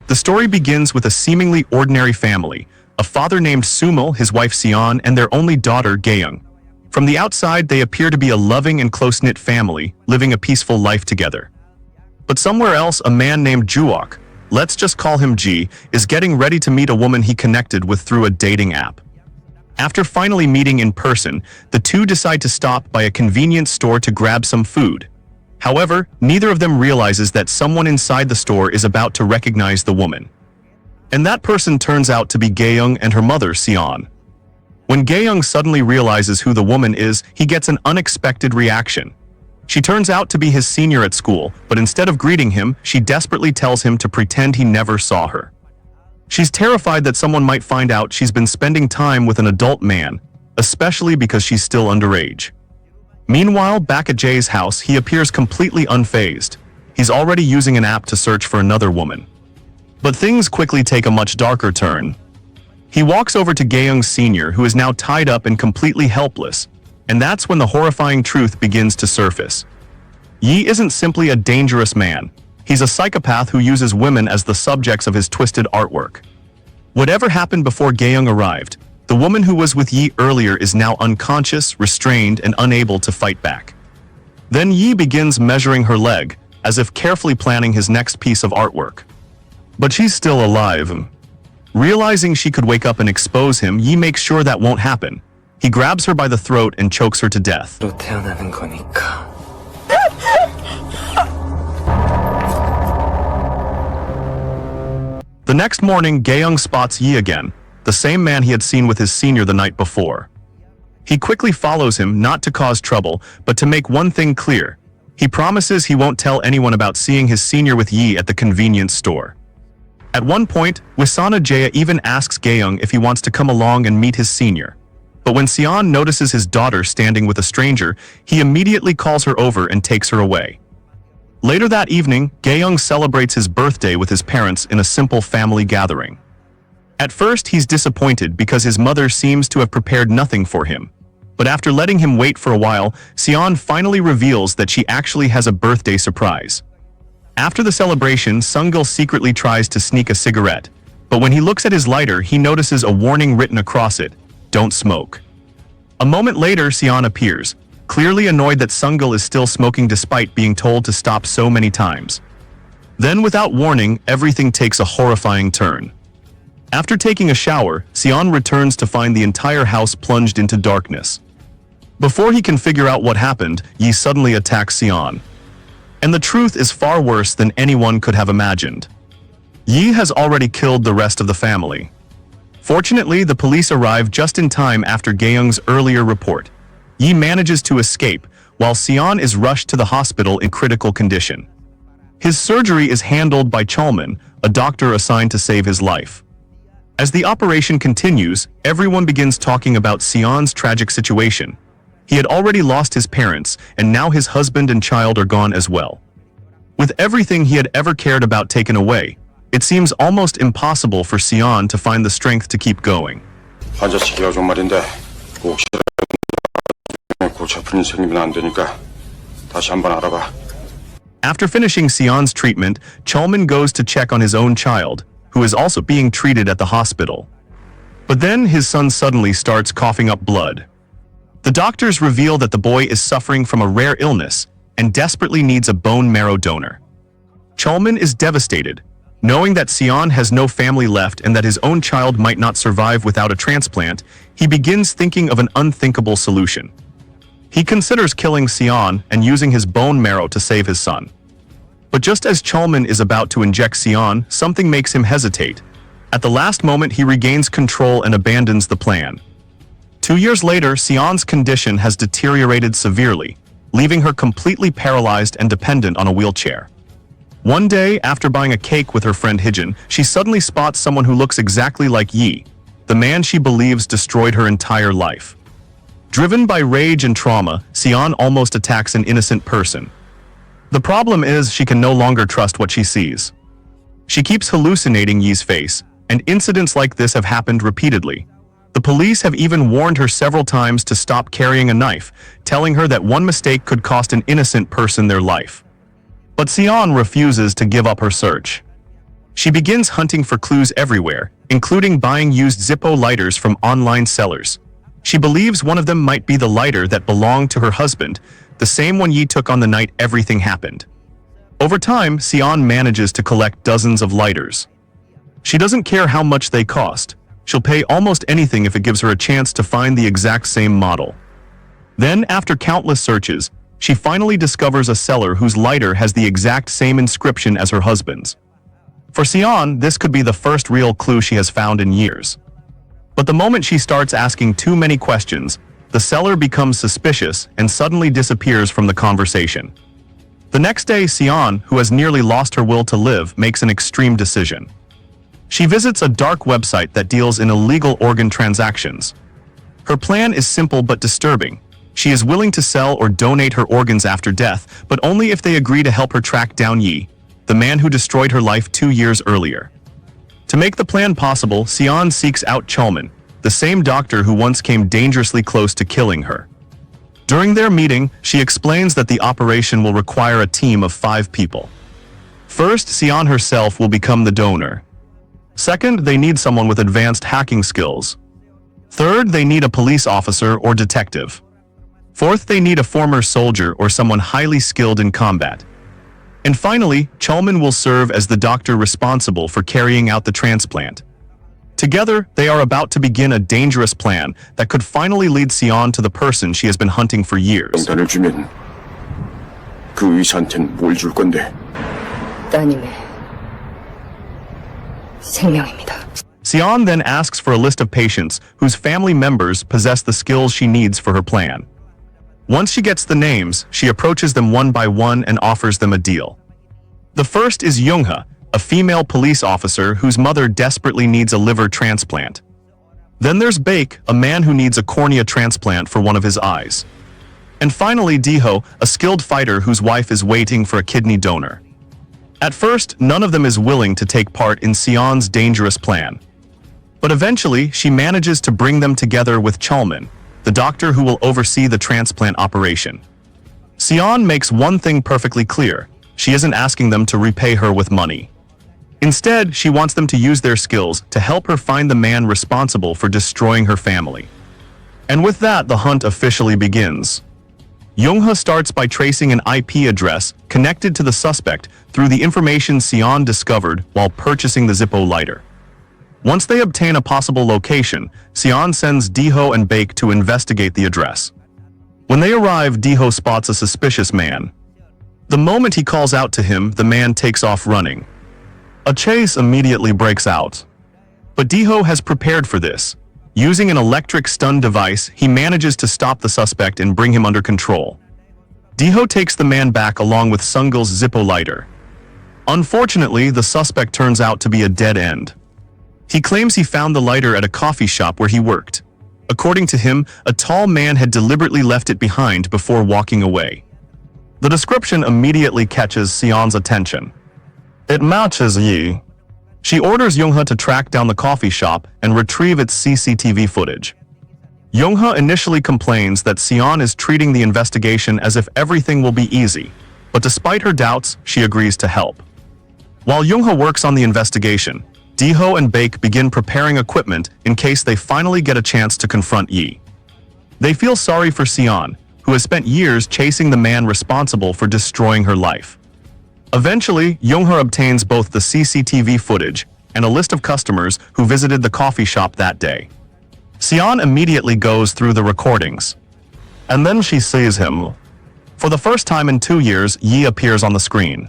The story begins with a seemingly ordinary family, a father named Sumil, his wife Seon, and their only daughter, Gaeung. From the outside, they appear to be a loving and close-knit family, living a peaceful life together. But somewhere else, a man named Juok, let's just call him G, is getting ready to meet a woman he connected with through a dating app. After finally meeting in person, the two decide to stop by a convenience store to grab some food. However, neither of them realizes that someone inside the store is about to recognize the woman. And that person turns out to be Gaeung and her mother, Seon. When Gaeung suddenly realizes who the woman is, he gets an unexpected reaction. She turns out to be his senior at school, but instead of greeting him, she desperately tells him to pretend he never saw her. She's terrified that someone might find out she's been spending time with an adult man, especially because she's still underage. Meanwhile, back at Jay's house, he appears completely unfazed. He's already using an app to search for another woman. But things quickly take a much darker turn. He walks over to Gaeung's senior, who is now tied up and completely helpless, and that's when the horrifying truth begins to surface. Yi isn't simply a dangerous man. He's a psychopath who uses women as the subjects of his twisted artwork. Whatever happened before Gaeung arrived, the woman who was with Yi earlier is now unconscious, restrained, and unable to fight back. Then Yi begins measuring her leg, as if carefully planning his next piece of artwork. But she's still alive. Realizing she could wake up and expose him, Yi makes sure that won't happen. He grabs her by the throat and chokes her to death. 태어나는 거니까. The next morning, Gaeung spots Yi again, the same man he had seen with his senior the night before. He quickly follows him, not to cause trouble, but to make one thing clear. He promises he won't tell anyone about seeing his senior with Yi at the convenience store. At one point, Wisana Jaya even asks Gaeung if he wants to come along and meet his senior. But when Seon notices his daughter standing with a stranger, he immediately calls her over and takes her away. Later that evening, Gaeung celebrates his birthday with his parents in a simple family gathering. At first, he's disappointed because his mother seems to have prepared nothing for him. But after letting him wait for a while, Seon finally reveals that she actually has a birthday surprise. After the celebration, Sungil secretly tries to sneak a cigarette. But when he looks at his lighter, he notices a warning written across it: "Don't smoke." A moment later, Seon appears, clearly annoyed that Sungil is still smoking despite being told to stop so many times. Then, without warning, everything takes a horrifying turn. After taking a shower, Seon returns to find the entire house plunged into darkness. Before he can figure out what happened, Yi suddenly attacks Seon. And the truth is far worse than anyone could have imagined. Yi has already killed the rest of the family. Fortunately, the police arrive just in time after Gaeung's earlier report. Yi manages to escape, while Seon is rushed to the hospital in critical condition. His surgery is handled by Cholman, a doctor assigned to save his life. As the operation continues, everyone begins talking about Seon's tragic situation. He had already lost his parents, and now his husband and child are gone as well. With everything he had ever cared about taken away, it seems almost impossible for Seon to find the strength to keep going. 환자치기가 좀 말인데 혹시라도 골치 아픈 일 생기면 안 되니까 다시 한번 알아봐. After finishing Seon's treatment, Cholman goes to check on his own child, who is also being treated at the hospital. But then his son suddenly starts coughing up blood. The doctors reveal that the boy is suffering from a rare illness and desperately needs a bone marrow donor. Cholman is devastated, knowing that Seon has no family left and that his own child might not survive without a transplant. He begins thinking of an unthinkable solution. He considers killing Seon and using his bone marrow to save his son. But just as Cholman is about to inject Seon, something makes him hesitate. At the last moment, he regains control and abandons the plan. 2 years later, Seon's condition has deteriorated severely, leaving her completely paralyzed and dependent on a wheelchair. One day, after buying a cake with her friend Hijin, she suddenly spots someone who looks exactly like Yi, the man she believes destroyed her entire life. Driven by rage and trauma, Seon almost attacks an innocent person. The problem is she can no longer trust what she sees. She keeps hallucinating Yi's face, and incidents like this have happened repeatedly. The police have even warned her several times to stop carrying a knife, telling her that one mistake could cost an innocent person their life. But Seon refuses to give up her search. She begins hunting for clues everywhere, including buying used Zippo lighters from online sellers. She believes one of them might be the lighter that belonged to her husband, the same one Yi took on the night everything happened. Over time, Seon manages to collect dozens of lighters. She doesn't care how much they cost. She'll pay almost anything if it gives her a chance to find the exact same model. Then, after countless searches, she finally discovers a seller whose lighter has the exact same inscription as her husband's. For Seon, this could be the first real clue she has found in years. But the moment she starts asking too many questions, the seller becomes suspicious and suddenly disappears from the conversation. The next day, Seon, who has nearly lost her will to live, makes an extreme decision. She visits a dark website that deals in illegal organ transactions. Her plan is simple but disturbing. She is willing to sell or donate her organs after death, but only if they agree to help her track down Yi, the man who destroyed her life 2 years earlier. To make the plan possible, Seon seeks out Cholman, the same doctor who once came dangerously close to killing her. During their meeting, she explains that the operation will require a team of 5 people. First, Seon herself will become the donor. Second, they need someone with advanced hacking skills. Third, they need a police officer or detective. Fourth, they need a former soldier or someone highly skilled in combat. And finally, Cholman will serve as the doctor responsible for carrying out the transplant. Together, they are about to begin a dangerous plan that could finally lead Seon to the person she has been hunting for years. 명단을 주면 그 의사한테는 뭘 줄 건데? 따님의 생명입니다. Seon then asks for a list of patients whose family members possess the skills she needs for her plan. Once she gets the names, she approaches them one by one and offers them a deal. The first is Youngha, a female police officer whose mother desperately needs a liver transplant. Then there's Baek, a man who needs a cornea transplant for one of his eyes. And finally Diho, a skilled fighter whose wife is waiting for a kidney donor. At first, none of them is willing to take part in Seon's dangerous plan. But eventually, she manages to bring them together with Cholman, the doctor who will oversee the transplant operation. Seon makes one thing perfectly clear. She isn't asking them to repay her with money. Instead, she wants them to use their skills to help her find the man responsible for destroying her family. And with that, the hunt officially begins. Youngha starts by tracing an IP address connected to the suspect through the information Seon discovered while purchasing the Zippo lighter. Once they obtain a possible location, Seon sends Diho and Baek to investigate the address. When they arrive, Diho spots a suspicious man. The moment he calls out to him, the man takes off running. A chase immediately breaks out. But Diho has prepared for this. Using an electric stun device, he manages to stop the suspect and bring him under control. Diho takes the man back along with Sungil's Zippo lighter. Unfortunately, the suspect turns out to be a dead end. He claims he found the lighter at a coffee shop where he worked. According to him, a tall man had deliberately left it behind before walking away. The description immediately catches Seon's attention. It matches Yi. She orders Youngha to track down the coffee shop and retrieve its CCTV footage. Youngha initially complains that Seon is treating the investigation as if everything will be easy, but despite her doubts, she agrees to help. While Youngha works on the investigation, Diho and Baek begin preparing equipment in case they finally get a chance to confront Yi. They feel sorry for Seon, who has spent years chasing the man responsible for destroying her life. Eventually, Youngha obtains both the CCTV footage and a list of customers who visited the coffee shop that day. Seon immediately goes through the recordings. And then she sees him. For the first time in 2 years, Yi appears on the screen.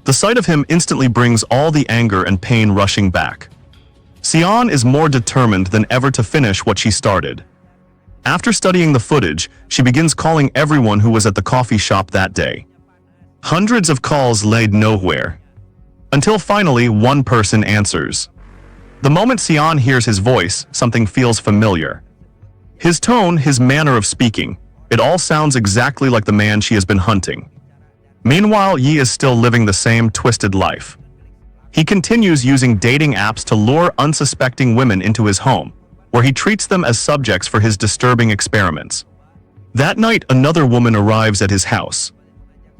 The sight of him instantly brings all the anger and pain rushing back. Seon is more determined than ever to finish what she started. After studying the footage, she begins calling everyone who was at the coffee shop that day. Hundreds of calls led nowhere. Until finally, one person answers. The moment Seon hears his voice, something feels familiar. His tone, his manner of speaking, it all sounds exactly like the man she has been hunting. Meanwhile, Yi is still living the same twisted life. He continues using dating apps to lure unsuspecting women into his home, where he treats them as subjects for his disturbing experiments. That night, another woman arrives at his house.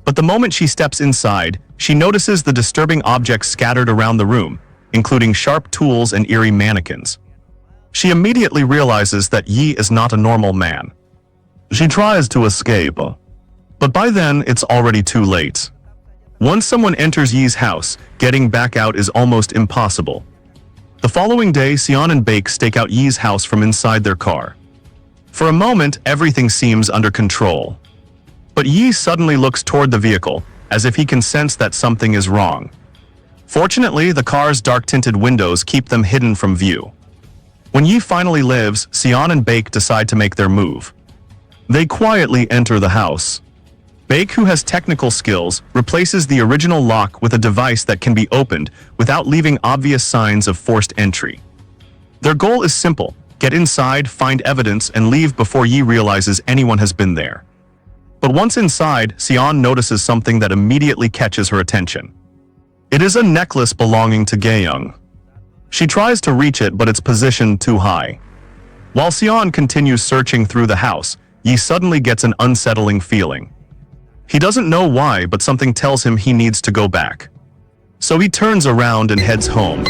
But the moment she steps inside, she notices the disturbing objects scattered around the room, including sharp tools and eerie mannequins. She immediately realizes that Yi is not a normal man. She tries to escape, but by then it's already too late. Once someone enters Yi's house, getting back out is almost impossible. The following day, Seon and Baek stake out Yi's house from inside their car. For a moment, everything seems under control. But Yi suddenly looks toward the vehicle, as if he can sense that something is wrong. Fortunately, the car's dark-tinted windows keep them hidden from view. When Yi finally leaves, Seon and Baek decide to make their move. They quietly enter the house. Baek, who has technical skills, replaces the original lock with a device that can be opened without leaving obvious signs of forced entry. Their goal is simple: get inside, find evidence, and leave before Yi realizes anyone has been there. But once inside, Seon notices something that immediately catches her attention. It is a necklace belonging to Gaeyoung. She tries to reach it, but it's positioned too high. While Seon continues searching through the house, Yi suddenly gets an unsettling feeling. He doesn't know why, but something tells him he needs to go back. So he turns around and heads home.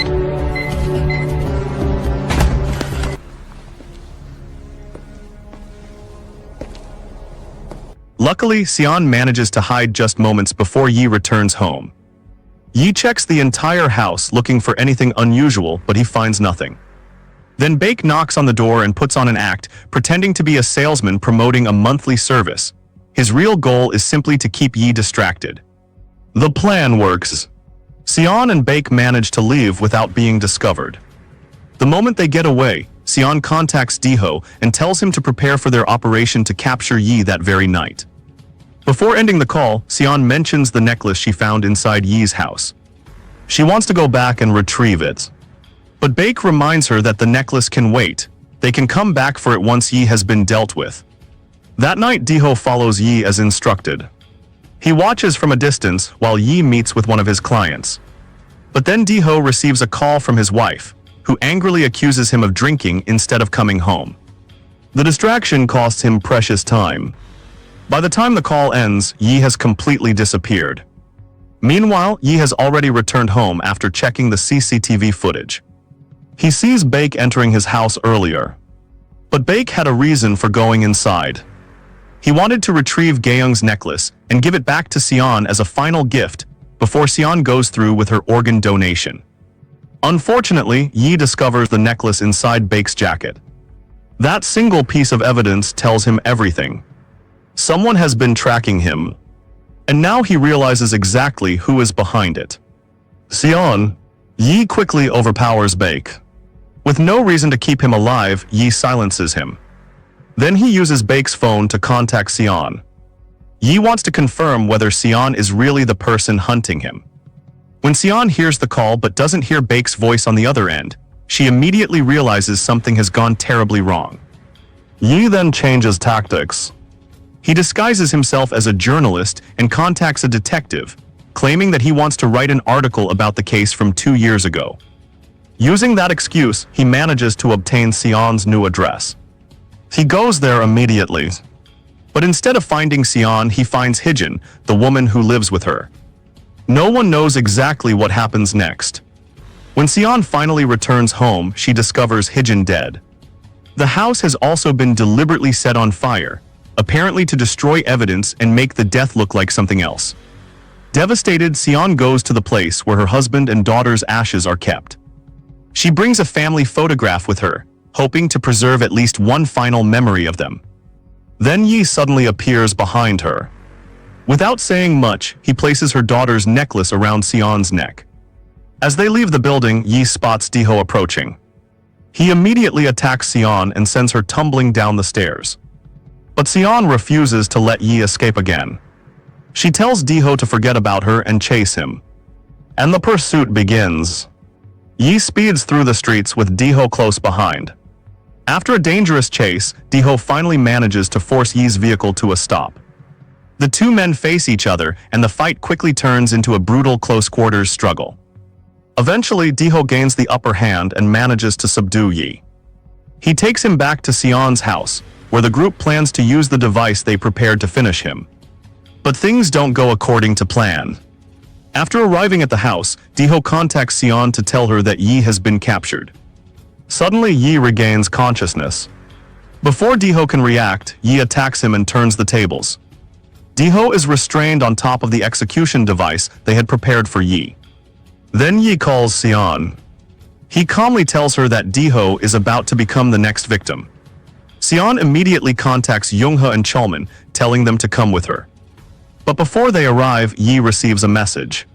Luckily, Seon manages to hide just moments before Yi returns home. Yi checks the entire house looking for anything unusual, but he finds nothing. Then Baek knocks on the door and puts on an act, pretending to be a salesman promoting a monthly service. His real goal is simply to keep Yi distracted. The plan works. Seon and Baek manage to leave without being discovered. The moment they get away, Seon contacts Diho and tells him to prepare for their operation to capture Yi that very night. Before ending the call, Seon mentions the necklace she found inside Yi's house. She wants to go back and retrieve it. But Baek reminds her that the necklace can wait. They can come back for it once Yi has been dealt with. That night, Diho follows Yi as instructed. He watches from a distance while Yi meets with one of his clients. But then Diho receives a call from his wife, who angrily accuses him of drinking instead of coming home. The distraction costs him precious time. By the time the call ends, Yi has completely disappeared. Meanwhile, Yi has already returned home after checking the CCTV footage. He sees Baek entering his house earlier. But Baek had a reason for going inside. He wanted to retrieve Gaeyoung's necklace and give it back to Seon as a final gift before Seon goes through with her organ donation. Unfortunately, Yi discovers the necklace inside Baek's jacket. That single piece of evidence tells him everything. Someone has been tracking him, and now he realizes exactly who is behind it. Seon. Yi quickly overpowers Baek. With no reason to keep him alive, Yi silences him. Then he uses Baek's phone to contact Seon. Yi wants to confirm whether Seon is really the person hunting him. When Seon hears the call but doesn't hear Baek's voice on the other end, she immediately realizes something has gone terribly wrong. Yi then changes tactics. He disguises himself as a journalist and contacts a detective, claiming that he wants to write an article about the case from 2 years ago. Using that excuse, he manages to obtain Seon's new address. He goes there immediately. But instead of finding Seon, he finds Hijin, the woman who lives with her. No one knows exactly what happens next. When Seon finally returns home, she discovers Hijin dead. The house has also been deliberately set on fire, apparently to destroy evidence and make the death look like something else. Devastated, Seon goes to the place where her husband and daughter's ashes are kept. She brings a family photograph with her, hoping to preserve at least one final memory of them. Then Yi suddenly appears behind her. Without saying much, he places her daughter's necklace around Seon's neck. As they leave the building, Yi spots Diho approaching. He immediately attacks Seon and sends her tumbling down the stairs. But Seon refuses to let Yi escape again. She tells Diho to forget about her and chase him. And the pursuit begins. Yi speeds through the streets with Diho close behind. After a dangerous chase, Diho finally manages to force Yi's vehicle to a stop. The two men face each other, and the fight quickly turns into a brutal close-quarters struggle. Eventually, Diho gains the upper hand and manages to subdue Yi. He takes him back to Seon's house, where the group plans to use the device they prepared to finish him. But things don't go according to plan. After arriving at the house, Diho contacts Seon to tell her that Yi has been captured. Suddenly, Yi regains consciousness. Before Diho can react, Yi attacks him and turns the tables. Diho is restrained on top of the execution device they had prepared for Yi. Then Yi calls Seon. He calmly tells her that Diho is about to become the next victim. Seon immediately contacts Youngha and Cholman, telling them to come with her. But before they arrive, Yi receives a message.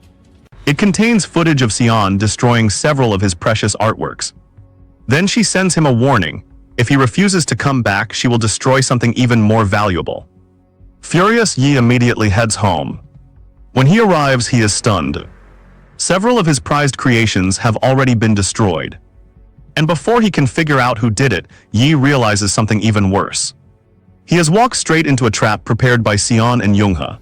It contains footage of Seon destroying several of his precious artworks. Then she sends him a warning. If he refuses to come back, she will destroy something even more valuable. Furious, Yi immediately heads home. When he arrives, he is stunned. Several of his prized creations have already been destroyed. And before he can figure out who did it, Yi realizes something even worse. He has walked straight into a trap prepared by Seon and Youngha.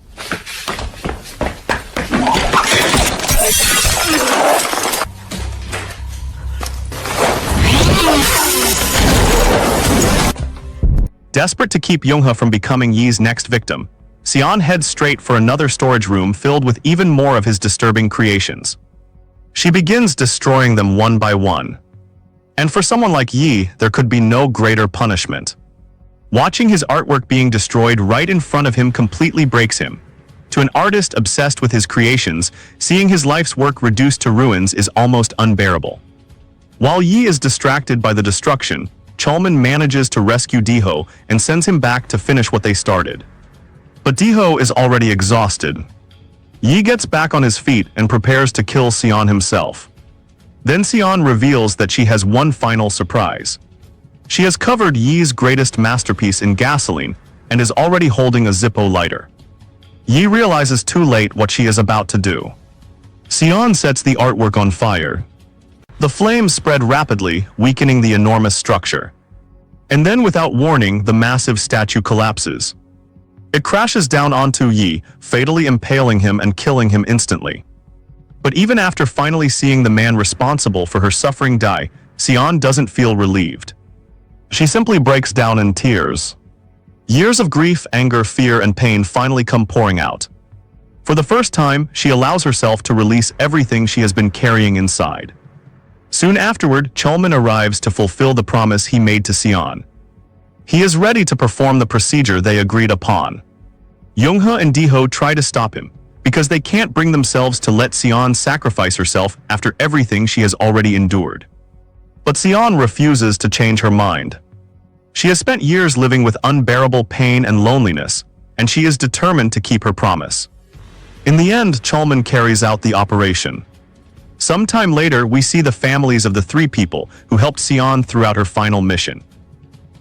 Desperate to keep Youngha from becoming Yi's next victim, Seon heads straight for another storage room filled with even more of his disturbing creations. She begins destroying them one by one. And for someone like Yi, there could be no greater punishment. Watching his artwork being destroyed right in front of him completely breaks him. To an artist obsessed with his creations, seeing his life's work reduced to ruins is almost unbearable. While Yi is distracted by the destruction, Cholman manages to rescue Diho and sends him back to finish what they started. But Diho is already exhausted. Yi gets back on his feet and prepares to kill Seon himself. Then Seon reveals that she has one final surprise. She has covered Yi's greatest masterpiece in gasoline and is already holding a Zippo lighter. Yi realizes too late what she is about to do. Seon sets the artwork on fire. The flames spread rapidly, weakening the enormous structure. And then, without warning, the massive statue collapses. It crashes down onto Yi, fatally impaling him and killing him instantly. But even after finally seeing the man responsible for her suffering die, Seon doesn't feel relieved. She simply breaks down in tears. Years of grief, anger, fear, and pain finally come pouring out. For the first time, she allows herself to release everything she has been carrying inside. Soon afterward, Cholman arrives to fulfill the promise he made to Seon. He is ready to perform the procedure they agreed upon. Youngha and Diho try to stop him, because they can't bring themselves to let Seon sacrifice herself after everything she has already endured. But Seon refuses to change her mind. She has spent years living with unbearable pain and loneliness, and she is determined to keep her promise. In the end, Cholman carries out the operation. Sometime later, we see the families of the three people who helped Seon throughout her final mission.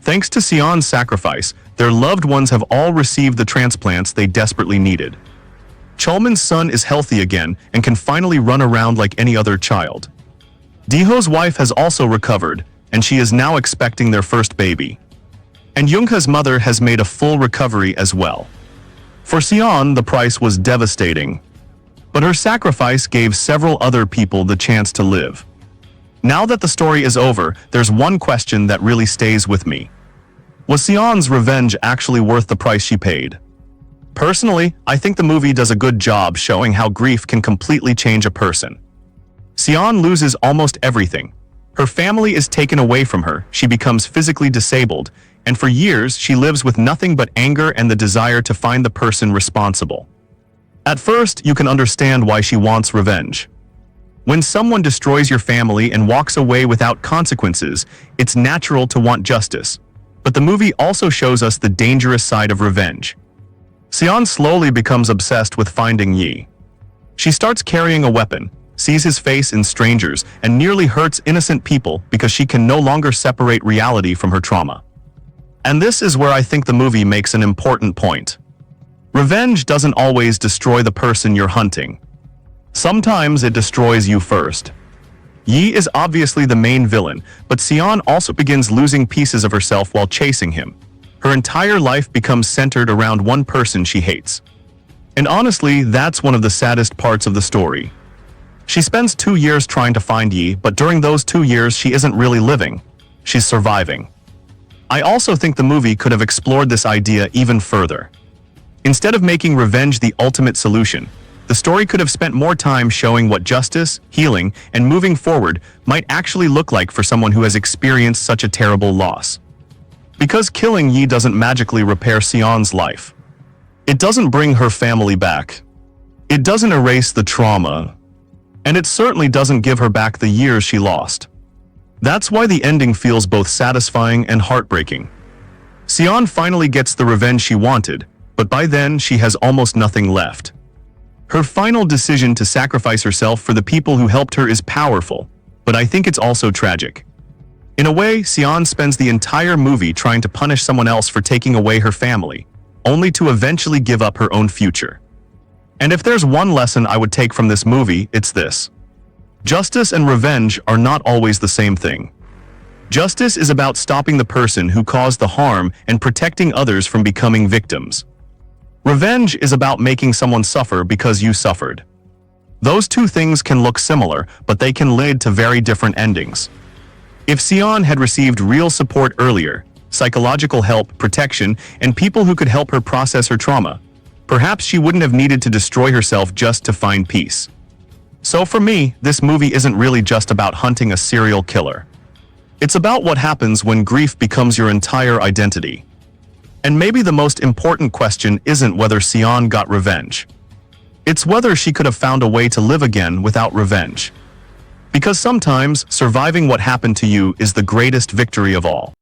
Thanks to Seon's sacrifice, their loved ones have all received the transplants they desperately needed. Cholman's son is healthy again and can finally run around like any other child. Diho's wife has also recovered, and she is now expecting their first baby. And Youngha's mother has made a full recovery as well. For Seon, the price was devastating. But her sacrifice gave several other people the chance to live. Now that the story is over, there's one question that really stays with me. Was Seon's revenge actually worth the price she paid? Personally, I think the movie does a good job showing how grief can completely change a person. Seon loses almost everything. Her family is taken away from her, she becomes physically disabled, and for years she lives with nothing but anger and the desire to find the person responsible. At first, you can understand why she wants revenge. When someone destroys your family and walks away without consequences, it's natural to want justice. But the movie also shows us the dangerous side of revenge. Seon slowly becomes obsessed with finding Yi. She starts carrying a weapon, sees his face in strangers, and nearly hurts innocent people because she can no longer separate reality from her trauma. And this is where I think the movie makes an important point. Revenge doesn't always destroy the person you're hunting. Sometimes it destroys you first. Yi is obviously the main villain, but Seon also begins losing pieces of herself while chasing him. Her entire life becomes centered around one person she hates. And honestly, that's one of the saddest parts of the story. She spends 2 years trying to find Yi, but during those 2 years she isn't really living. She's surviving. I also think the movie could have explored this idea even further. Instead of making revenge the ultimate solution, The story could have spent more time showing what justice, healing, and moving forward might actually look like for someone who has experienced such a terrible loss. Because killing Yi doesn't magically repair Seon's life. It doesn't bring her family back. It doesn't erase the trauma. And it certainly doesn't give her back the years she lost. That's why the ending feels both satisfying and heartbreaking. Seon finally gets the revenge she wanted, but by then she has almost nothing left. Her final decision to sacrifice herself for the people who helped her is powerful, but I think it's also tragic. In a way, Seon spends the entire movie trying to punish someone else for taking away her family, only to eventually give up her own future. And if there's one lesson I would take from this movie, it's this. Justice and revenge are not always the same thing. Justice is about stopping the person who caused the harm and protecting others from becoming victims. Revenge is about making someone suffer because you suffered. Those two things can look similar, but they can lead to very different endings. If Seon had received real support earlier, psychological help, protection, and people who could help her process her trauma, perhaps she wouldn't have needed to destroy herself just to find peace. So for me, this movie isn't really just about hunting a serial killer. It's about what happens when grief becomes your entire identity. And maybe the most important question isn't whether Seon got revenge. It's whether she could have found a way to live again without revenge. Because sometimes, surviving what happened to you is the greatest victory of all.